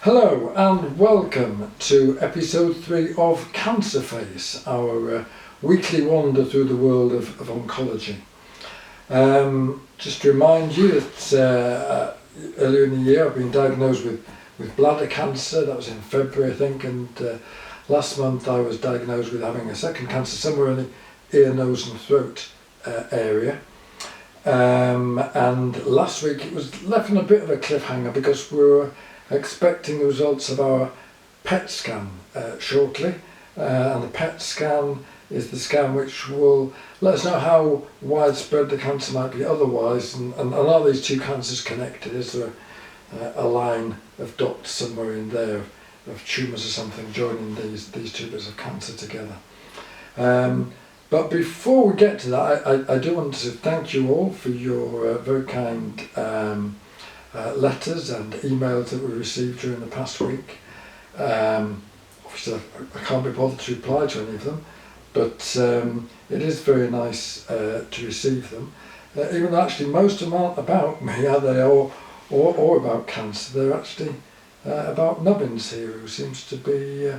Hello and welcome to episode 3 of CancerFace, our weekly wander through the world of oncology. Just to remind you that earlier in the year I've been diagnosed with bladder cancer. That was in February, I think, and last month I was diagnosed with having a second cancer somewhere in the ear, nose and throat area. And last week it was left on a bit of a cliffhanger because we were expecting the results of our PET scan shortly, and the PET scan is the scan which will let us know how widespread the cancer might be otherwise, and are these two cancers connected? Is there a line of dots somewhere in there of tumours or something joining these two bits of cancer together? But before we get to that, I do want to thank you all for your very kind letters and emails that we received during the past week. Obviously I can't be bothered to reply to any of them, but it is very nice to receive them. Even though actually most of them aren't about me, are they, or about cancer. They're actually about Nubbins here, who seems to be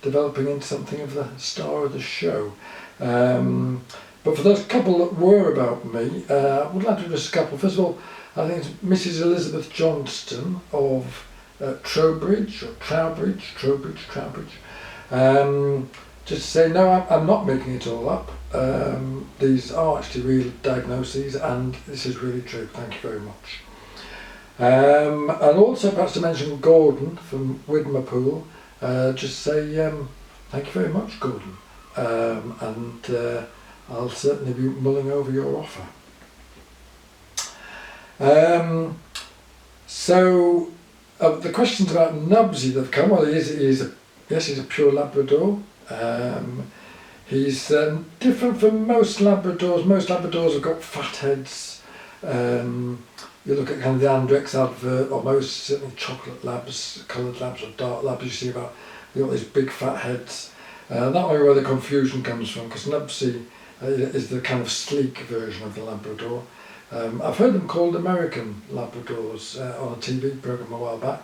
developing into something of the star of the show. But for those couple that were about me, I would like to address a couple. First of all, I think it's Mrs. Elizabeth Johnston of Trowbridge. Just to say, no, I'm not making it all up. These are actually real diagnoses, and this is really true. Thank you very much. And also, perhaps to mention Gordon from Widmerpool. Just say thank you very much, Gordon. And I'll certainly be mulling over your offer. So the questions about Nubbsy that have come. Well, he's a pure Labrador. He's different from most Labradors. Most Labradors have got fat heads. You look at kind of the Andrex advert, or most certainly chocolate labs, coloured labs or dark labs, you see about they've got these big fat heads. That might be where the confusion comes from, because Nubbsy is the kind of sleek version of the Labrador. I've heard them called American Labradors on a TV programme a while back,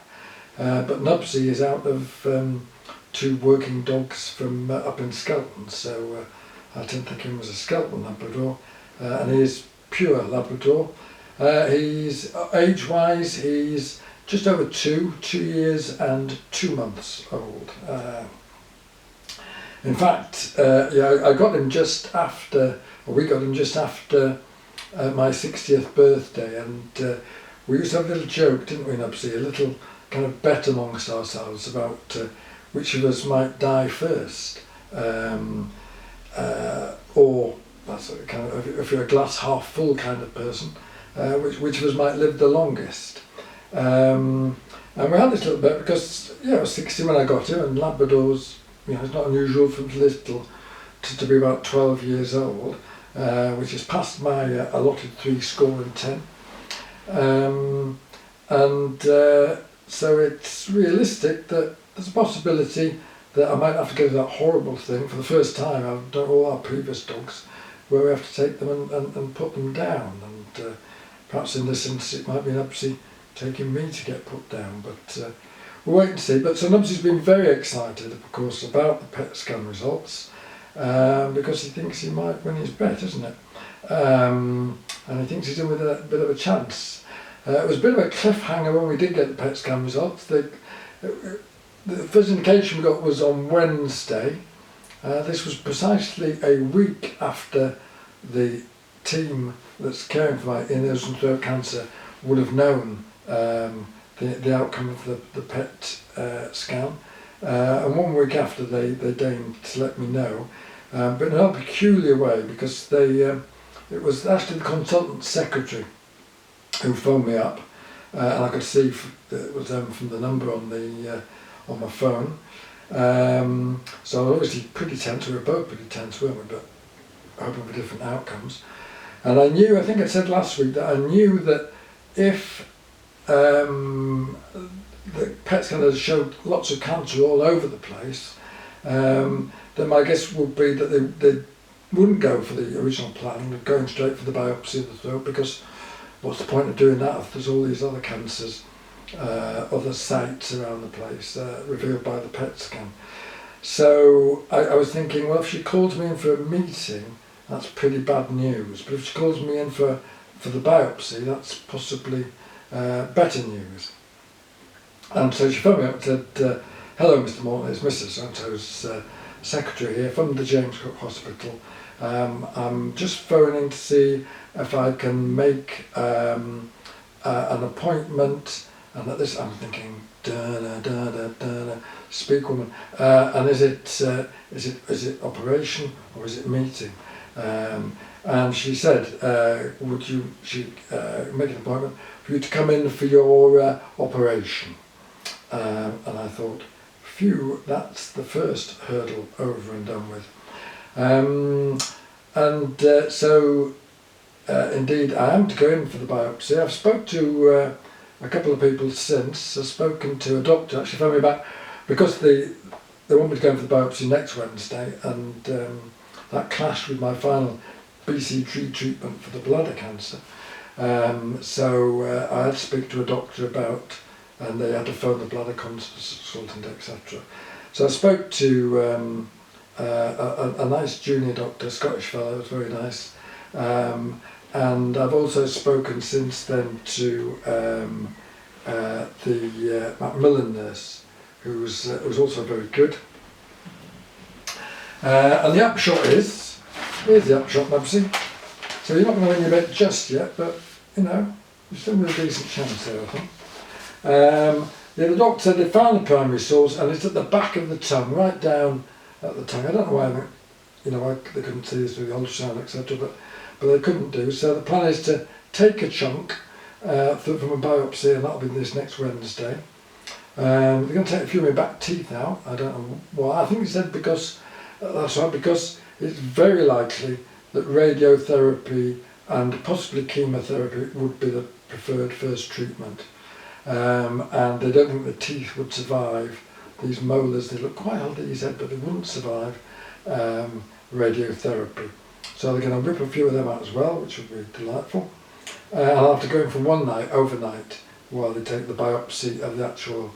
but Nubbsy is out of two working dogs from up in Skelton, so I didn't think him as a Skelton Labrador, and he is pure Labrador. He's age-wise, he's just over 2 years and 2 months old. In fact, I got him just after, or we got him just after my 60th birthday, and we used to have a little joke, didn't we, Nubbsy? A little kind of bet amongst ourselves about which of us might die first, or that's kind of, if you're a glass half full kind of person, which of us might live the longest. And we had this little bet because I was 60 when I got him, and Labradors, it's not unusual for little to be about 12 years old. Which is past my allotted 70. So it's realistic that there's a possibility that I might have to go to that horrible thing for the first time. I've done all our previous dogs where we have to take them and put them down, and perhaps in this instance it might be Nubbsy taking me to get put down, but we'll wait and see. But so Nubbsy's been very excited, of course, about the PET scan results. Because he thinks he might win his bet, isn't it? And he thinks he's in with a bit of a chance. It was a bit of a cliffhanger when we did get the PET scan results. The first indication we got was on Wednesday. This was precisely a week after the team that's caring for my ear, nose and throat cancer would have known the outcome of the PET scan. And 1 week after they deigned to let me know, but in a peculiar way, because it was actually the consultant secretary who phoned me up, and I could see it was them from the number on my phone. So I was obviously pretty tense. We were both pretty tense, weren't we? But hoping for different outcomes. And I think I said last week that I knew that if the PET scan had showed lots of cancer all over the place, then my guess would be that they wouldn't go for the original plan of going straight for the biopsy of the throat, because what's the point of doing that if there's all these other cancers other sites around the place revealed by the PET scan. So I was thinking, well, if she calls me in for a meeting, that's pretty bad news. But if she calls me in for the biopsy, that's possibly better news. And so she phoned me up and said, hello, Mr. Morton, it's Mrs. So-and-so's secretary here from the James Cook Hospital. I'm just phoning to see if I can make an appointment. And at this, I'm thinking, speak woman. And is it operation or is it meeting? And she said, would you make an appointment for you to come in for your operation? And I thought, phew, that's the first hurdle over and done with. So indeed, I am to go in for the biopsy. I've spoke to a couple of people since. I've spoken to a doctor, actually phoned me back, because they want me to go in for the biopsy next Wednesday, and that clashed with my final BC3 treatment for the bladder cancer. So I had to speak to a doctor about, and they had to phone the bladder consultant, etc. So I spoke to a nice junior doctor, Scottish fellow, was very nice. And I've also spoken since then to the Macmillan nurse, who was also very good. And the upshot is, here's the upshot, Nubsy. So you're not going to win your bet just yet, but you know, you're still with a decent chance there, I think. The doctor said they found the primary source, and it's at the back of the tongue, right down at the tongue. I don't know why why they couldn't see this through the ultrasound, etc. But they couldn't do. So the plan is to take a chunk from a biopsy, and that'll be this next Wednesday. They're going to take a few of my back teeth out. I don't know why. I think he said because that's right, because it's very likely that radiotherapy and possibly chemotherapy would be the preferred first treatment. And they don't think the teeth would survive. These molars, they look quite healthy, he said, but they wouldn't survive radiotherapy. So they're going to rip a few of them out as well, which would be delightful. I'll have to go in for one night, overnight, while they take the biopsy of the actual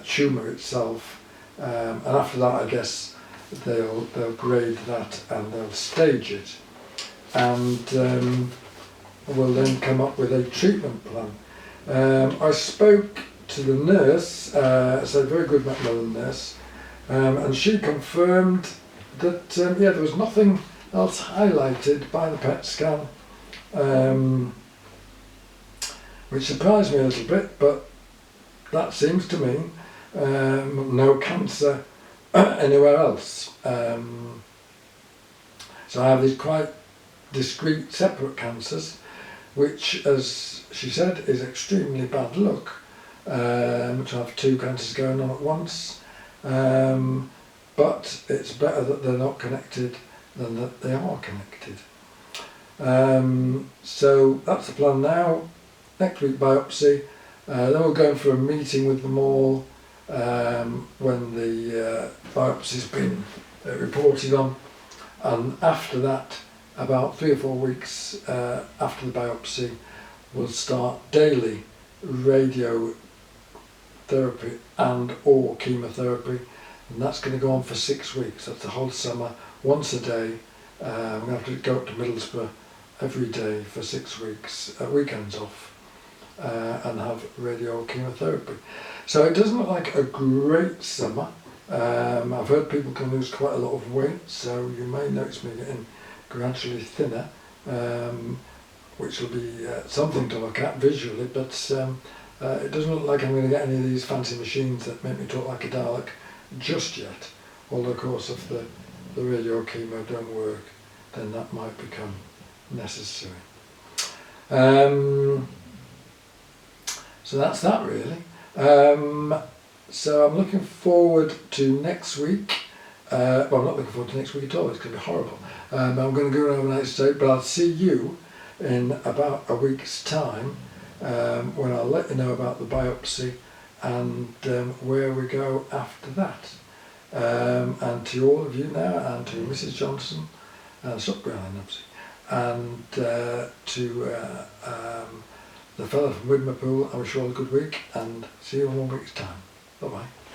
tumour itself. And after that, I guess they'll grade that and they'll stage it. And we'll then come up with a treatment plan. I spoke to the nurse, so a very good Macmillan nurse, and she confirmed that there was nothing else highlighted by the PET scan, which surprised me a little bit, but that seems to mean no cancer anywhere else. So I have these quite discrete, separate cancers, which, as she said, is extremely bad luck. To have two cancers going on at once, but it's better that they're not connected than that they are connected. So that's the plan now. Next week biopsy, then we'll go in for a meeting with them all when the biopsy's been reported on, and after that, about 3 or 4 weeks after the biopsy, we'll start daily radiotherapy and or chemotherapy, and that's going to go on for 6 weeks. That's the whole summer, once a day. We're going to have to go up to Middlesbrough every day for 6 weeks, weekends off, and have radio chemotherapy. So it doesn't look like a great summer. I've heard people can lose quite a lot of weight, so you may notice me getting gradually thinner, which will be something to look at visually, but it doesn't look like I'm going to get any of these fancy machines that make me talk like a Dalek just yet. Although of course if the radio chemo don't work, then that might become necessary. So that's that really. So I'm looking forward to next week. Well, I'm not looking forward to next week at all, it's going to be horrible. I'm going to go an overnight stay, but I'll see you in about a week's time when I'll let you know about the biopsy and where we go after that. And to all of you now, and to Mrs. Johnson, stop growling, Nubsy, and to the fella from Widmerpool, I wish you all a good week and see you in 1 week's time. Bye bye.